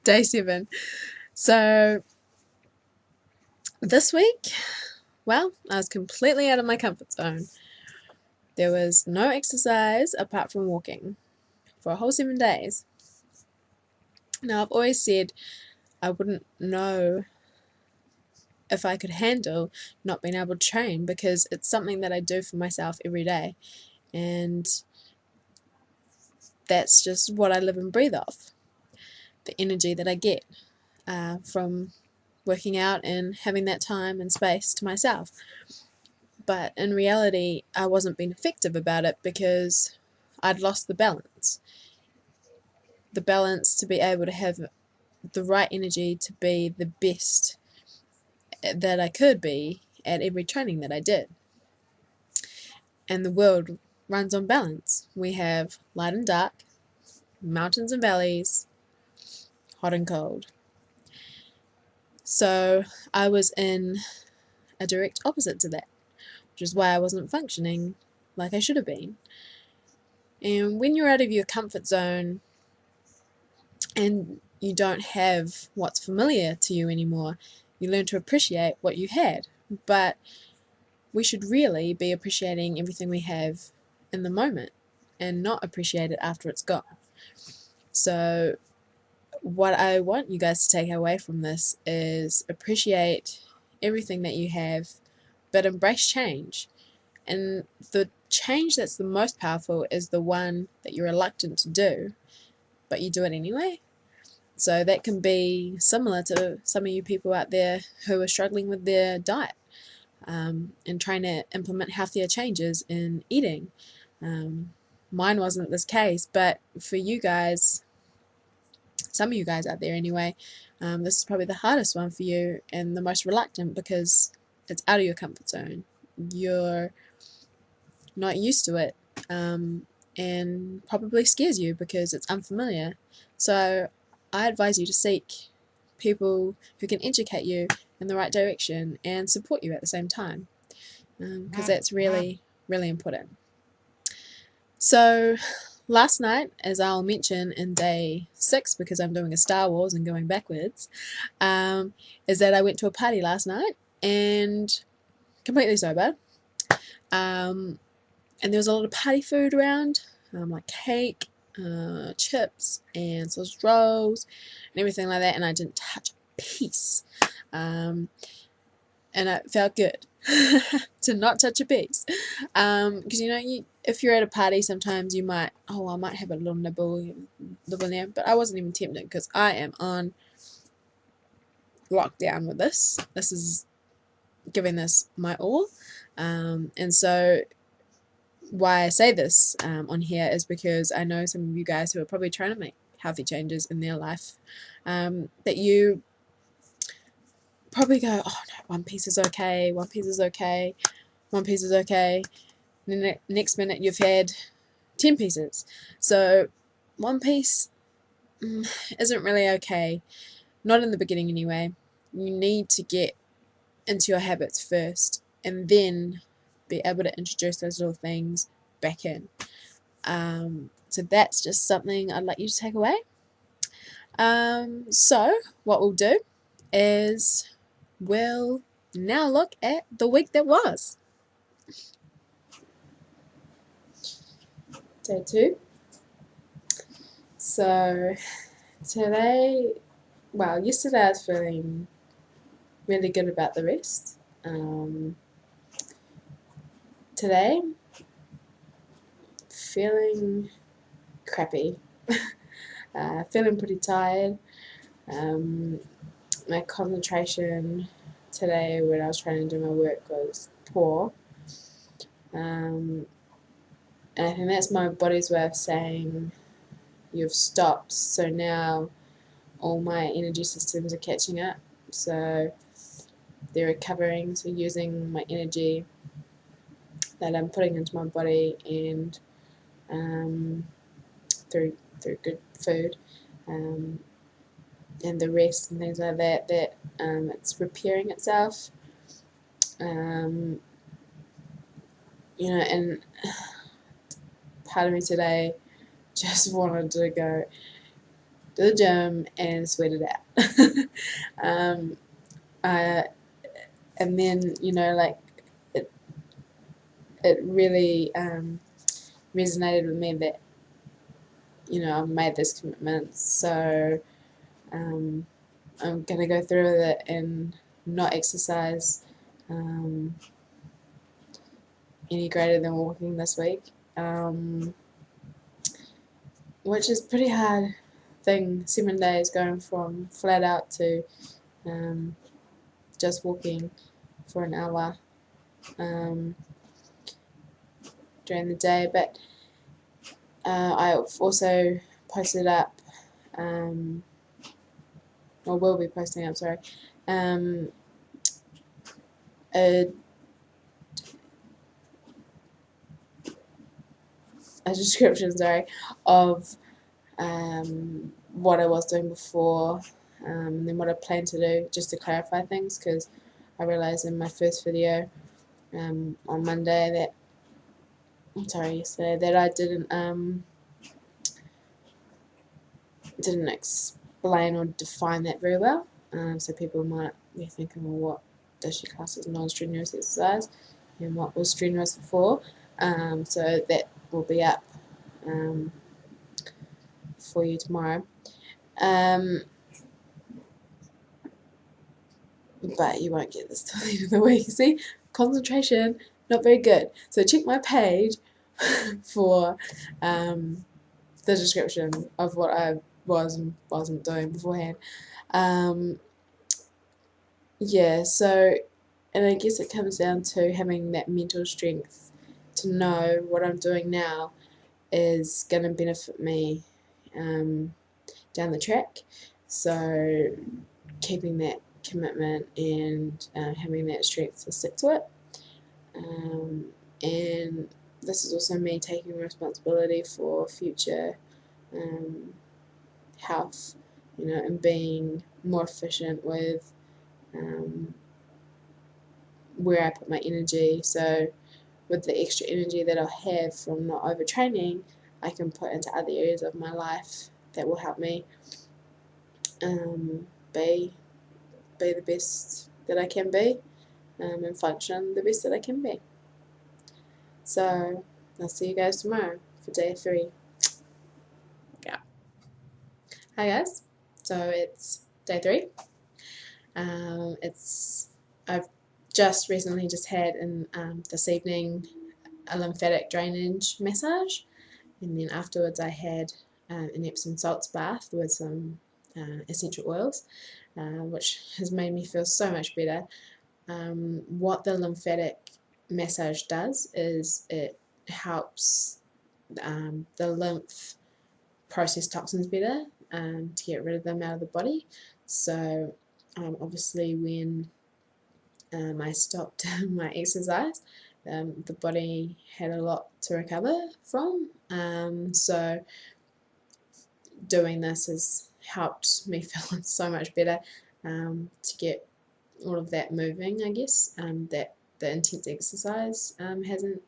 Day 7. So this week, well, I was completely out of my comfort zone. There was no exercise apart from walking for a whole 7 days. Now, I've always said I wouldn't know if I could handle not being able to train, because it's something that I do for myself every day, and that's just what I live and breathe off. The energy that I get from working out and having that time and space to myself. But in reality, I wasn't being effective about it because I'd lost the balance. The balance to be able to have the right energy to be the best that I could be at every training that I did. And the world runs on balance. We have light and dark, mountains and valleys, hot and cold. So I was in a direct opposite to that, which is why I wasn't functioning like I should have been. And when you're out of your comfort zone and you don't have what's familiar to you anymore, you learn to appreciate what you had. But we should really be appreciating everything we have in the moment and not appreciate it after it's gone. So what I want you guys to take away from this is appreciate everything that you have, but embrace change. And the change that's the most powerful is the one that you're reluctant to do, but you do it anyway. So that can be similar to some of you people out there who are struggling with their diet and trying to implement healthier changes in eating. Mine wasn't this case, but for you guys, some of you guys out there anyway, this is probably the hardest one for you and the most reluctant, because it's out of your comfort zone. You're not used to it, and probably scares you because it's unfamiliar. So I advise you to seek people who can educate you in the right direction and support you at the same time, because that's really, really important. So last night, as I'll mention in day 6, because I'm doing a Star Wars and going backwards, is that I went to a party last night and completely sober. And there was a lot of party food around, like cake, chips, and sausage rolls, and everything like that, and I didn't touch a piece. And it felt good to not touch a piece. Because, if you're at a party, sometimes you might, I might have a little nibble there, but I wasn't even tempted because I am on lockdown with this. This is giving this my all. And so why I say this on here is because I know some of you guys who are probably trying to make healthy changes in their life, that you probably go, oh no, one piece is okay, one piece is okay, one piece is okay. And then the next minute you've had 10 pieces. So one piece isn't really okay. Not in the beginning anyway. You need to get into your habits first and then be able to introduce those little things back in. So that's just something I'd like you to take away. So what we'll do is we'll now look at the week that was. Day 2. So yesterday I was feeling really good about the rest. Today, feeling crappy, feeling pretty tired. My concentration today when I was trying to do my work was poor. And I think that's my body's way of saying you've stopped, so now all my energy systems are catching up, so they're recovering, so using my energy that I'm putting into my body and through good food and the rest and things like that, it's repairing itself. And part of me today just wanted to go, to the gym and sweat it out. I, and then, you know, like, it really resonated with me that, you know, I've made this commitment, so I'm going to go through with it and not exercise any greater than walking this week, which is pretty hard thing, 7 days going from flat out to just walking for an hour during the day. But I've also posted up, or will be posting up, sorry, a description, sorry, of what I was doing before, and then what I plan to do, just to clarify things, because I realised in my first video on Monday yesterday, that I didn't explain or define that very well. So people might be thinking, well, what does she class as non-strenuous exercise, and what was strenuous before? So that will be up for you tomorrow. But you won't get this till the end of the week. See, concentration, not very good. So check my page for the description of what I was and wasn't doing beforehand. Yeah, so, and I guess it comes down to having that mental strength to know what I'm doing now is going to benefit me down the track. So keeping that commitment and having that strength to stick to it. And this is also me taking responsibility for future health, you know, and being more efficient with where I put my energy. So with the extra energy that I'll have from not overtraining, I can put into other areas of my life that will help me be the best that I can be, and function the best that I can be. So I'll see you guys tomorrow for day 3. Yeah. Hi guys. So it's day 3. I've just recently had this evening a lymphatic drainage massage, and then afterwards I had an Epsom salts bath with some essential oils, which has made me feel so much better. What the lymphatic massage does is it helps the lymph process toxins better, to get rid of them out of the body. So obviously when I stopped my exercise, the body had a lot to recover from. So doing this has helped me feel so much better, to get all of that moving, I guess, that the intense exercise hasn't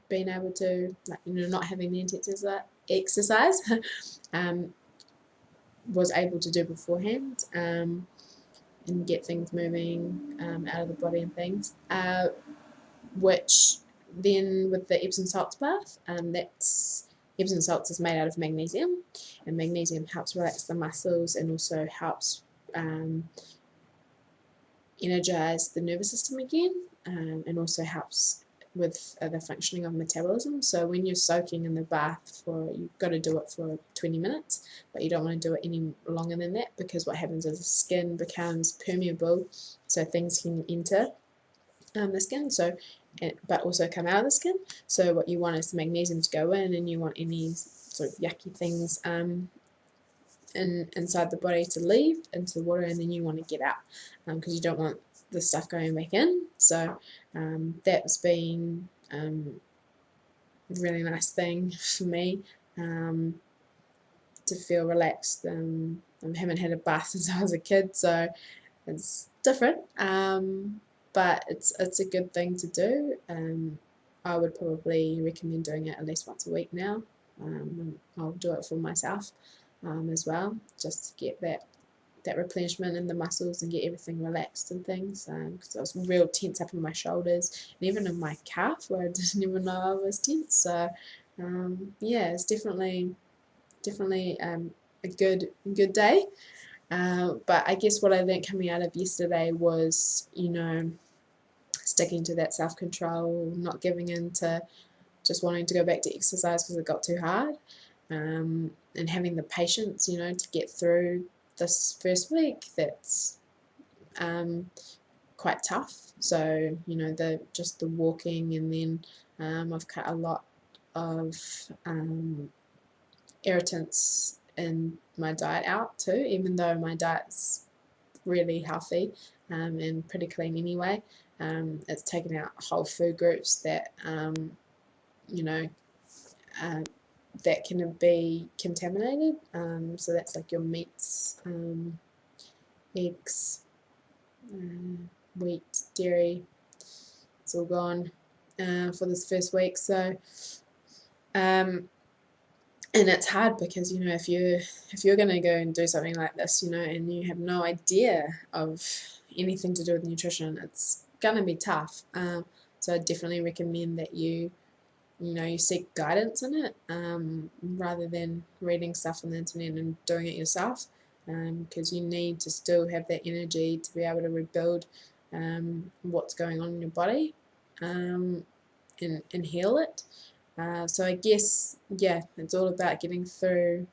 been able to, like, you know, not having the intense exercise was able to do beforehand, and get things moving out of the body and things, which then with the Epsom salts bath, Epsom salts is made out of magnesium, and magnesium helps relax the muscles and also helps energize the nervous system again, and also helps with the functioning of metabolism. So when you're soaking in the bath you've got to do it for 20 minutes, but you don't want to do it any longer than that, because what happens is the skin becomes permeable, so things can enter the skin, but also come out of the skin. So what you want is the magnesium to go in, and you want any sort of yucky things inside the body to leave into the water, and then you want to get out, because you don't want the stuff going back in. So that's been a really nice thing for me, to feel relaxed. I haven't had a bath since I was a kid, so it's different, but it's a good thing to do. I would probably recommend doing it at least once a week now. I'll do it for myself. as well, just to get that replenishment in the muscles and get everything relaxed and things, because I was real tense up in my shoulders and even in my calf where I didn't even know I was tense. So yeah, it's definitely a good day. But I guess what I learned coming out of yesterday was, sticking to that self-control, not giving in to just wanting to go back to exercise because it got too hard, and having the patience, to get through this first week that's quite tough. So, the walking, and then I've cut a lot of irritants in my diet out too, even though my diet's really healthy and pretty clean anyway. It's taken out whole food groups that you know that can be contaminated. So that's like your meats, eggs, wheat, dairy. It's all gone for this first week. So and it's hard because if you're going to go and do something like this, and you have no idea of anything to do with nutrition, it's going to be tough. So I definitely recommend that you seek guidance in it, rather than reading stuff on the internet and doing it yourself, because you need to still have that energy to be able to rebuild what's going on in your body, and heal it. So I guess, yeah, it's all about getting through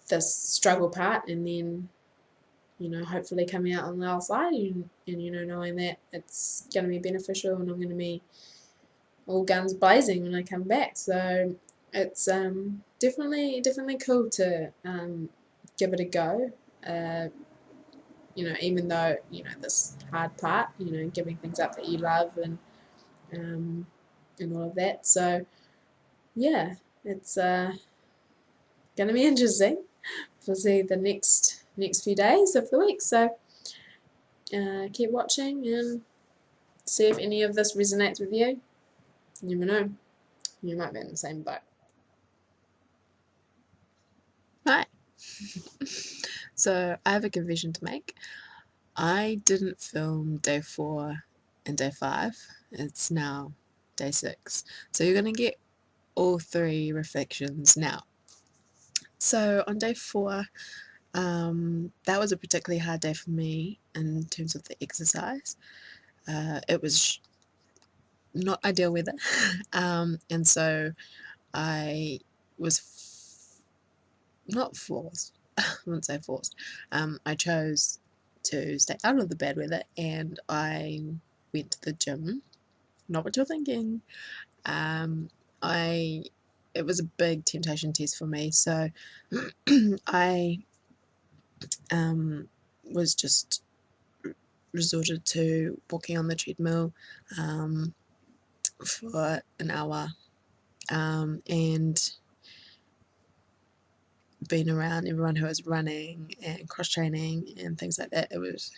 this struggle part, and then, hopefully coming out on the other side, and knowing that it's going to be beneficial and I'm going to be all guns blazing when I come back. So it's definitely cool to give it a go. Even though this hard part, giving things up that you love, and all of that. So yeah, it's going to be interesting. We'll see the next few days of the week. So keep watching and see if any of this resonates with you. You never know, you might be in the same boat. Hi. So I have a confession to make. I didn't film day 4 and day 5. It's now day 6. So you're going to get all 3 reflections now. So on day 4, that was a particularly hard day for me in terms of the exercise. It was not ideal weather, and so I was not forced. I wouldn't say forced. I chose to stay out of the bad weather, and I went to the gym. Not what you're thinking. It was a big temptation test for me, so I was just resorted to walking on the treadmill for an hour, and being around everyone who was running and cross training and things like that. It was,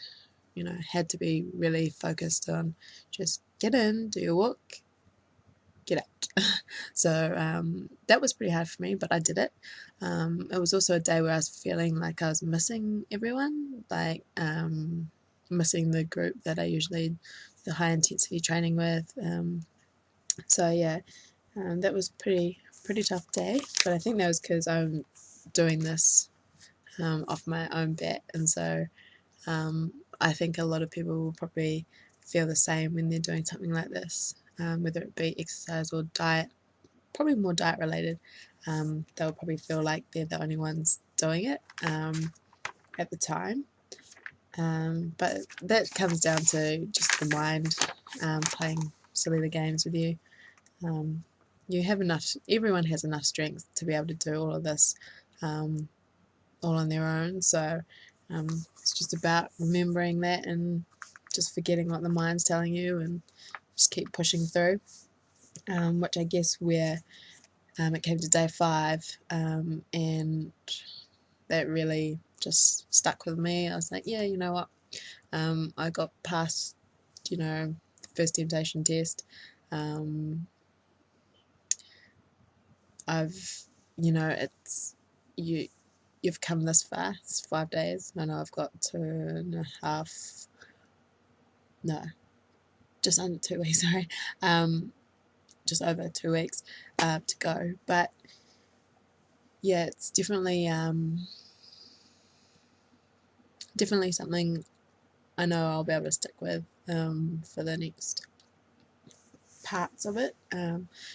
had to be really focused on just get in, do your walk, get out. So that was pretty hard for me, but I did it. It was also a day where I was feeling like I was missing everyone, like missing the group that I usually the high intensity training with. So yeah, that was pretty tough day, but I think that was because I'm doing this off my own bat, and so I think a lot of people will probably feel the same when they're doing something like this, whether it be exercise or diet, probably more diet related. They'll probably feel like they're the only ones doing it at the time, but that comes down to just the mind playing silly games with you. You have enough, everyone has enough strength to be able to do all of this all on their own, so it's just about remembering that and just forgetting what the mind's telling you and just keep pushing through, which I guess where it came to day 5, and that really just stuck with me. I was like, yeah, you know what, I got past the first temptation test. it's you've come this far. It's 5 days. I know I've got 2.5, no, just under 2 weeks, sorry, just over 2 weeks to go. But yeah, it's definitely something I know I'll be able to stick with for the next parts of it,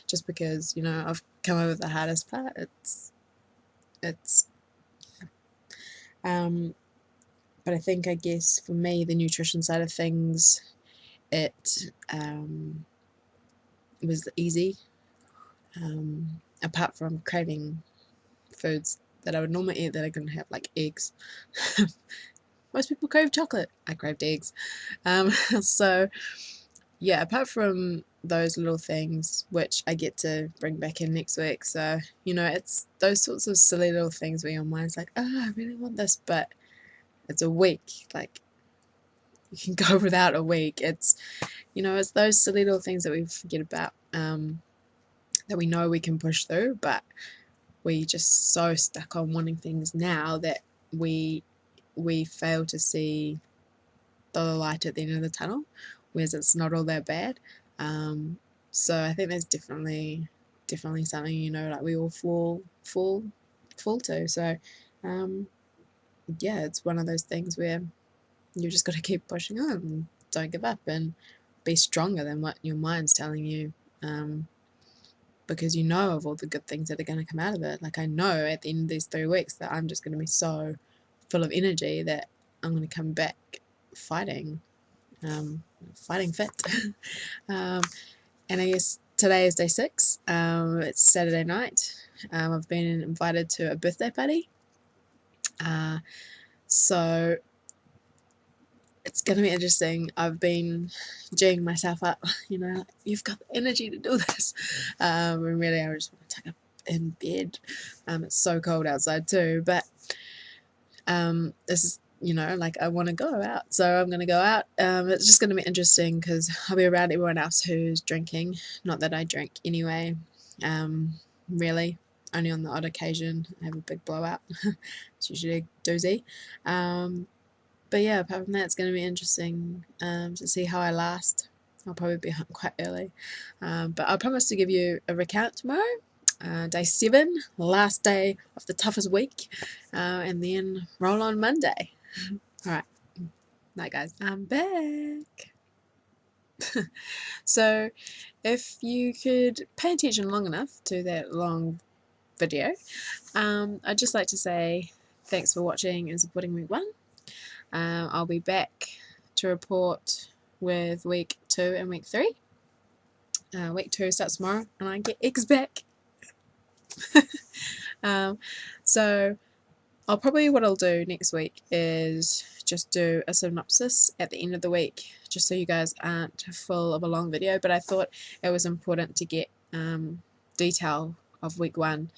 just because I've come over the hardest part. It's but I guess for me, the nutrition side of things, it was easy, apart from craving foods that I would normally eat that I couldn't have, like eggs. Most people crave chocolate. I craved eggs. So yeah, apart from those little things, which I get to bring back in next week. So, it's those sorts of silly little things where your mind's like, oh, I really want this, but it's a week. Like, you can go without a week. It's those silly little things that we forget about, that we know we can push through, but we just so stuck on wanting things now that we fail to see the light at the end of the tunnel, whereas it's not all that bad. So I think there's definitely something like we all fall to. So yeah, it's one of those things where you just got to keep pushing on and don't give up and be stronger than what your mind's telling you, because of all the good things that are going to come out of it. Like, I know at the end of these 3 weeks that I'm just going to be so full of energy that I'm going to come back fighting fit. And I guess today is day 6. It's Saturday night. I've been invited to a birthday party, so it's going to be interesting. I've been geeing myself up, you've got the energy to do this, and really I just want to tuck up in bed. It's so cold outside too, but this is like, I want to go out, so I'm going to go out. It's just going to be interesting because I'll be around everyone else who's drinking. Not that I drink anyway, really, only on the odd occasion I have a big blowout. It's usually a doozy. But yeah, apart from that, it's going to be interesting to see how I last. I'll probably be home quite early, but I promise to give you a recount tomorrow. Day 7, last day of the toughest week, and then roll on Monday. Alright, night guys, I'm back. So if you could pay attention long enough to that long video, I'd just like to say thanks for watching and supporting week 1. I'll be back to report with week 2 and week 3. Week 2 starts tomorrow and I get eggs back. So what I'll do next week is just do a synopsis at the end of the week, just so you guys aren't full of a long video. But I thought it was important to get detail of week 1,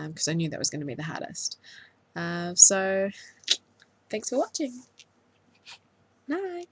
because I knew that was going to be the hardest. So thanks for watching. Night.